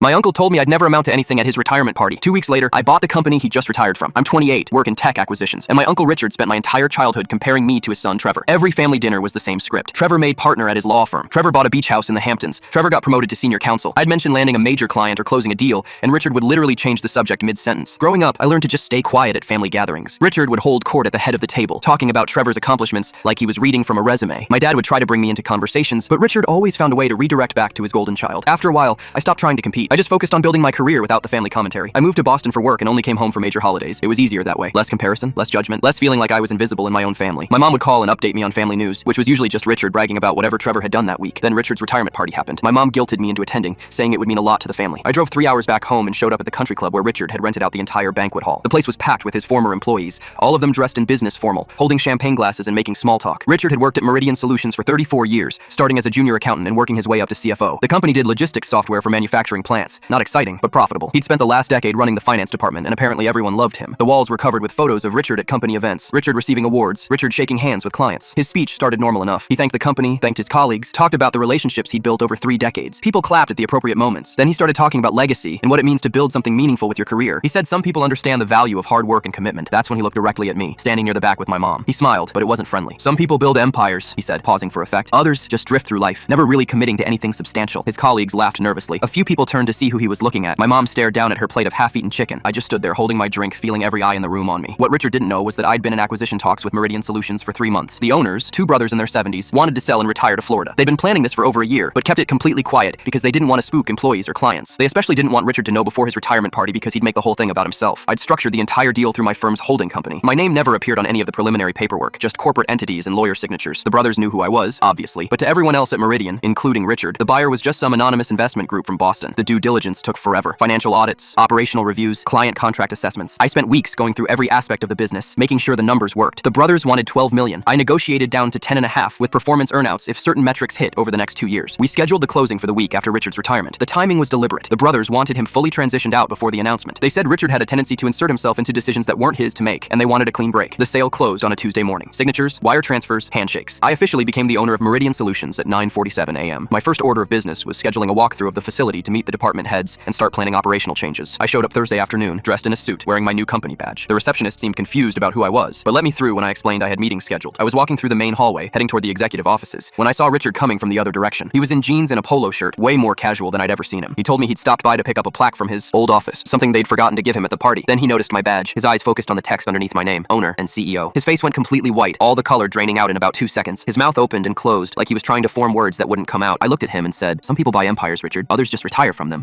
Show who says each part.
Speaker 1: My uncle told me I'd never amount to anything at his retirement party. 2 weeks later, I bought the company he just retired from. I'm 28, work in tech acquisitions, and my uncle Richard spent my entire childhood comparing me to his son Trevor. Every family dinner was the same script. Trevor made partner at his law firm. Trevor bought a beach house in the Hamptons. Trevor got promoted to senior counsel. I'd mention landing a major client or closing a deal, and Richard would literally change the subject mid-sentence. Growing up, I learned to just stay quiet at family gatherings. Richard would hold court at the head of the table, talking about Trevor's accomplishments like he was reading from a resume. My dad would try to bring me into conversations, but Richard always found a way to redirect back to his golden child. After a while, I stopped trying to compete. I just focused on building my career without the family commentary. I moved to Boston for work and only came home for major holidays. It was easier that way. Less comparison, less judgment, less feeling like I was invisible in my own family. My mom would call and update me on family news, which was usually just Richard bragging about whatever Trevor had done that week. Then Richard's retirement party happened. My mom guilted me into attending, saying it would mean a lot to the family. I drove 3 hours back home and showed up at the country club where Richard had rented out the entire banquet hall. The place was packed with his former employees, all of them dressed in business formal, holding champagne glasses and making small talk. Richard had worked at Meridian Solutions for 34 years, starting as a junior accountant and working his way up to CFO. The company did logistics software for manufacturing plants. Not exciting, but profitable. He'd spent the last decade running the finance department, and apparently everyone loved him. The walls were covered with photos of Richard at company events, Richard receiving awards, Richard shaking hands with clients. His speech started normal enough. He thanked the company, thanked his colleagues, talked about the relationships he'd built over 3 decades. People clapped at the appropriate moments. Then he started talking about legacy and what it means to build something meaningful with your career. He said some people understand the value of hard work and commitment. That's when he looked directly at me, standing near the back with my mom. He smiled, but it wasn't friendly. Some people build empires, he said, pausing for effect. Others just drift through life, never really committing to anything substantial. His colleagues laughed nervously. A few people turned to see who he was looking at. My mom stared down at her plate of half-eaten chicken. I just stood there holding my drink, feeling every eye in the room on me. What Richard didn't know was that I'd been in acquisition talks with Meridian Solutions for 3 months. The owners, 2 brothers in their 70s, wanted to sell and retire to Florida. They'd been planning this for over a year, but kept it completely quiet because they didn't want to spook employees or clients. They especially didn't want Richard to know before his retirement party because he'd make the whole thing about himself. I'd structured the entire deal through my firm's holding company. My name never appeared on any of the preliminary paperwork, just corporate entities and lawyer signatures. The brothers knew who I was, obviously, but to everyone else at Meridian, including Richard, the buyer was just some anonymous investment group from Boston. The due diligence took forever. Financial audits, operational reviews, client contract assessments. I spent weeks going through every aspect of the business, making sure the numbers worked. The brothers wanted 12 million. I negotiated down to 10.5 with performance earnouts if certain metrics hit over the next 2 years. We scheduled the closing for the week after Richard's retirement. The timing was deliberate. The brothers wanted him fully transitioned out before the announcement. They said Richard had a tendency to insert himself into decisions that weren't his to make, and they wanted a clean break. The sale closed on a Tuesday morning. Signatures, wire transfers, handshakes. I officially became the owner of Meridian Solutions at 9:47 a.m. My first order of business was scheduling a walkthrough of the facility to meet the department heads and start planning operational changes. I showed up Thursday afternoon, dressed in a suit, wearing my new company badge. The receptionist seemed confused about who I was, but let me through when I explained I had meetings scheduled. I was walking through the main hallway, heading toward the executive offices, when I saw Richard coming from the other direction. He was in jeans and a polo shirt, way more casual than I'd ever seen him. He told me he'd stopped by to pick up a plaque from his old office, something they'd forgotten to give him at the party. Then he noticed my badge. His eyes focused on the text underneath my name, owner and CEO. His face went completely white, all the color draining out in about 2 seconds. His mouth opened and closed, like he was trying to form words that wouldn't come out. I looked at him and said, "Some people buy empires, Richard. Others just retire from them."